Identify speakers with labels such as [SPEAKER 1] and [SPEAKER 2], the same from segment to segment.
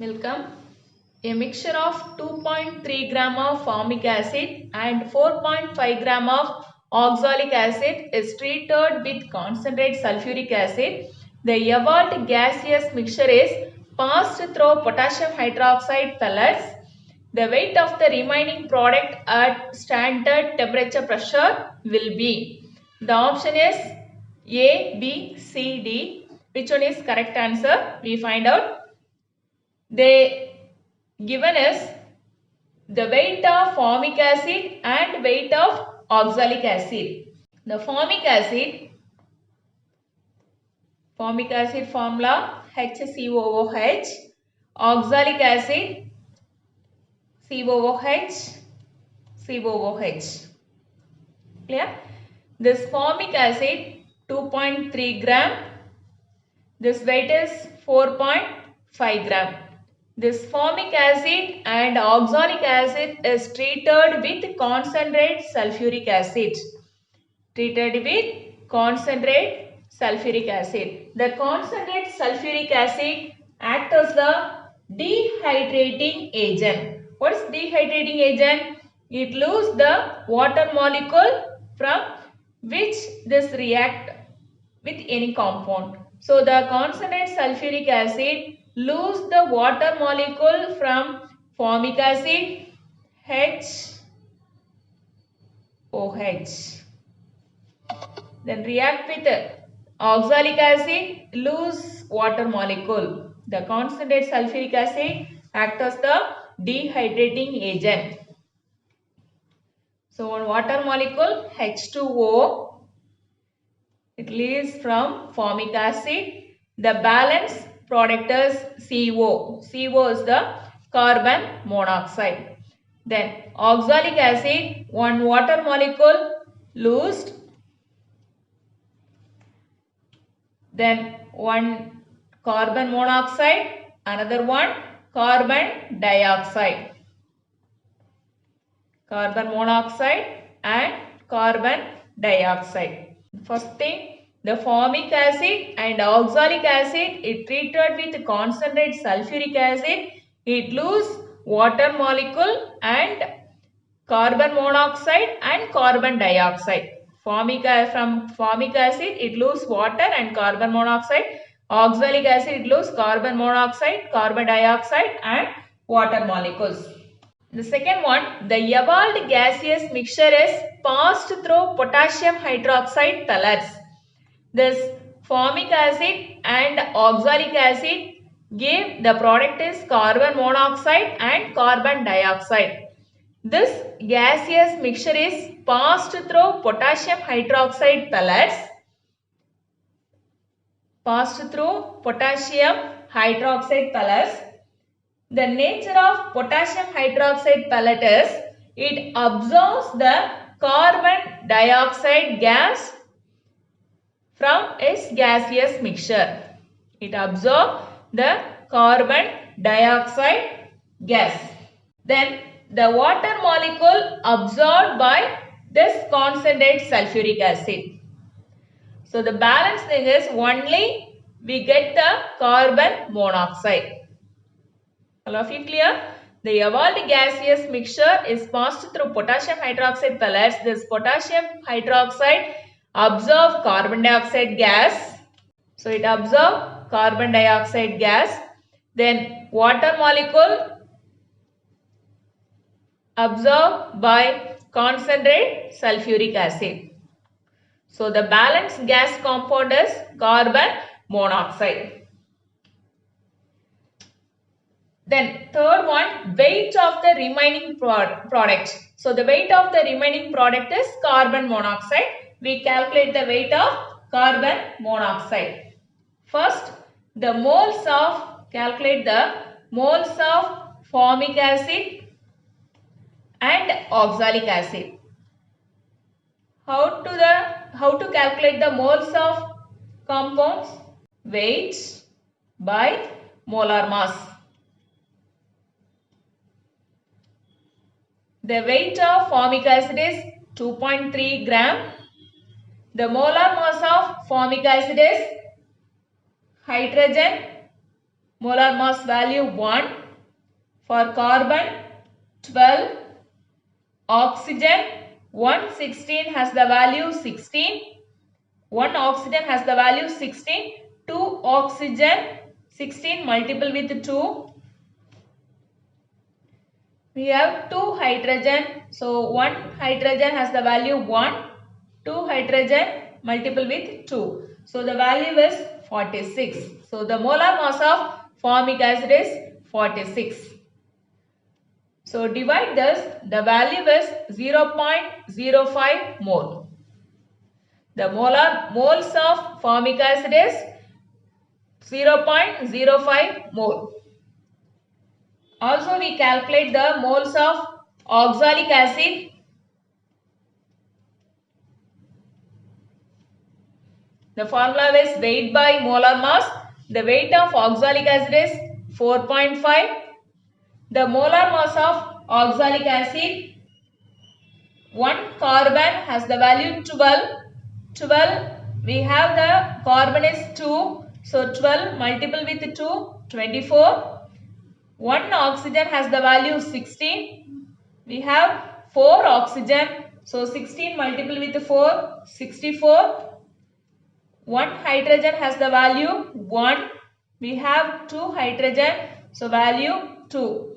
[SPEAKER 1] Welcome. A mixture of 2.3 gram of formic acid and 4.5 gram of oxalic acid is treated with concentrate sulfuric acid. The evolved gaseous mixture is passed through potassium hydroxide pellets. The weight of the remaining product at standard temperature pressure will be. The option is A, B, C, D. Which one is correct answer? We find out. They given us the weight of formic acid and weight of oxalic acid. The formic acid formula HCOOH, oxalic acid COOH, COOH. Clear? This formic acid 2.3 gram. This weight is 4.5 gram. This formic acid and oxalic acid is treated with concentrate sulfuric acid. Treated with concentrate sulfuric acid. The concentrate sulfuric acid acts as the dehydrating agent. What is dehydrating agent? It loses the water molecule from which this react with any compound. So the concentrate sulfuric acid lose the water molecule from formic acid HOH. Then react with oxalic acid, lose water molecule. The concentrate sulfuric acid acts as the dehydrating agent. So one water molecule H2O, it leaves from formic acid. The balance product is CO. CO is the carbon monoxide. Then oxalic acid, one water molecule loosed. Then one carbon monoxide, another one carbon dioxide. Carbon monoxide and carbon dioxide. First thing, the formic acid and oxalic acid is treated with concentrate sulfuric acid. It loses water molecule and carbon monoxide and carbon dioxide. From formic acid it loses water and carbon monoxide. Oxalic acid it loses carbon monoxide, carbon dioxide and water molecules. The second one, the evolved gaseous mixture is passed through potassium hydroxide pellets. This formic acid and oxalic acid give the product is carbon monoxide and carbon dioxide. This gaseous mixture is passed through potassium hydroxide pellets. The nature of potassium hydroxide pellet is it absorbs the carbon dioxide gas from its gaseous mixture. It absorbs the carbon dioxide gas. Then the water molecule absorbed by this concentrate sulfuric acid. So the balance thing is only we get the carbon monoxide. All of you clear? The evolved gaseous mixture is passed through potassium hydroxide pellets. This potassium hydroxide absorbs carbon dioxide gas. So it absorbs carbon dioxide gas. Then water molecule absorbed by concentrate sulfuric acid. So the balanced gas compound is carbon monoxide. Then third one, weight of the remaining product. So the weight of the remaining product is carbon monoxide. We calculate the weight of carbon monoxide. First, calculate the moles of formic acid and oxalic acid. How to calculate the moles of compounds? Weight by molar mass. The weight of formic acid is 2.3 gram. The molar mass of formic acid is hydrogen molar mass value 1. For carbon 12, oxygen 116 has the value 16. 1 oxygen has the value 16. 2 oxygen 16 multiple with 2. We have 2 hydrogen. So 1 hydrogen has the value 1. 2 hydrogen multiple with 2. So the value is 46. So the molar mass of formic acid is 46. So divide this. The value is 0.05 mole. The moles of formic acid is 0.05 mole. Also we calculate the moles of oxalic acid. The formula is weight by molar mass. The weight of oxalic acid is 4.5. The molar mass of oxalic acid, 1 carbon has the value 12. 12, we have the carbon is 2. So 12 multiple with 2, 24. 1 oxygen has the value 16. We have 4 oxygen. So 16 multiple with 4, 64. 1 hydrogen has the value 1. We have 2 hydrogen. So value 2.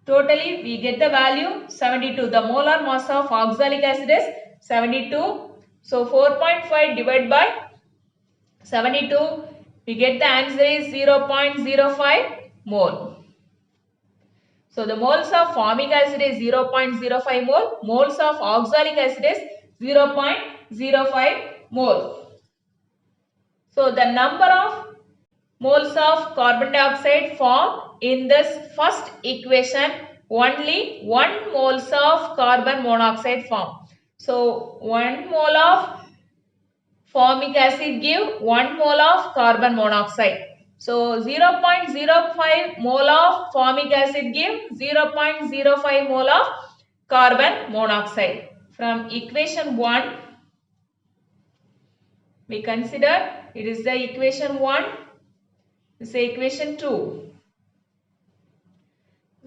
[SPEAKER 1] Totally we get the value 72. The molar mass of oxalic acid is 72. So 4.5 divided by 72. We get the answer is 0.05 mole. So the moles of formic acid is 0.05 mole. Moles of oxalic acid is 0.05 mole. So the number of moles of carbon dioxide formed in this first equation, only 1 moles of carbon monoxide formed. So 1 mole of formic acid give 1 mole of carbon monoxide. So 0.05 mole of formic acid give 0.05 mole of carbon monoxide. From equation 1, we consider it is the equation 1, this is equation 2.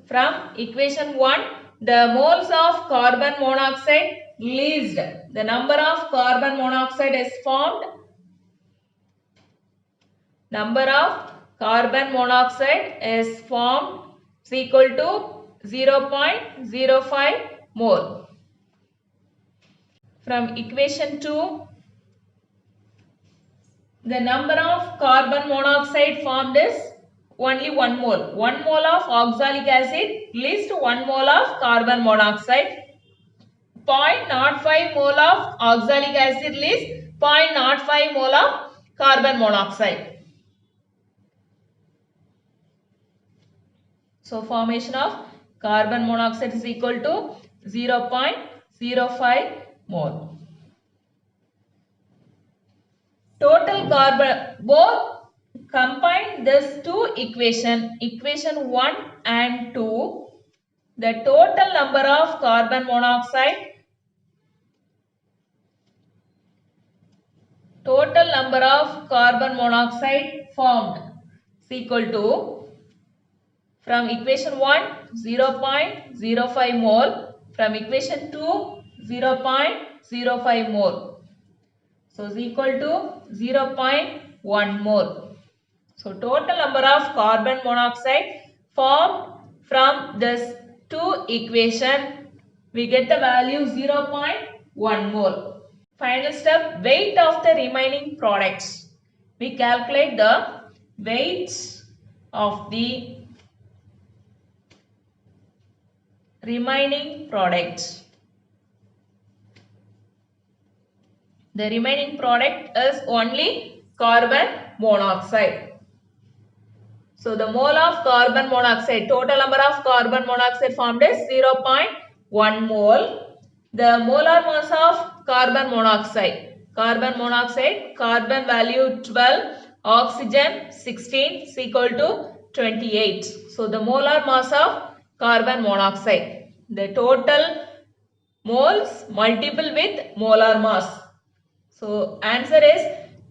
[SPEAKER 1] From equation 1, the moles of carbon monoxide released. The number of carbon monoxide is formed. Number of carbon monoxide is formed is equal to 0.05 mole. From equation 2, the number of carbon monoxide formed is only 1 mole. 1 mole of oxalic acid released 1 mole of carbon monoxide. 0.05 mole of oxalic acid released 0.05 mole of carbon monoxide. So formation of carbon monoxide is equal to 0.05 mole. Total carbon, both combine this two equation 1 and 2, the total number of carbon monoxide formed is equal to, from equation 1 0.05 mole, from equation 2 0.05 mole. So is equal to 0.1 mole. So total number of carbon monoxide formed from this two equation, we get the value 0.1 mole. Final step, weight of the remaining products. We calculate the weight of the remaining products. The remaining product is only carbon monoxide. So the mole of carbon monoxide, total number of carbon monoxide formed is 0.1 mole. The molar mass of carbon monoxide, carbon value 12, oxygen 16 is equal to 28. So the molar mass of carbon monoxide, the total moles multiple with molar mass. So answer is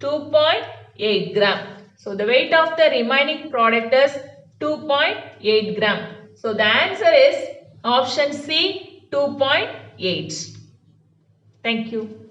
[SPEAKER 1] 2.8 gram. So the weight of the remaining product is 2.8 gram. So the answer is option C, 2.8. Thank you.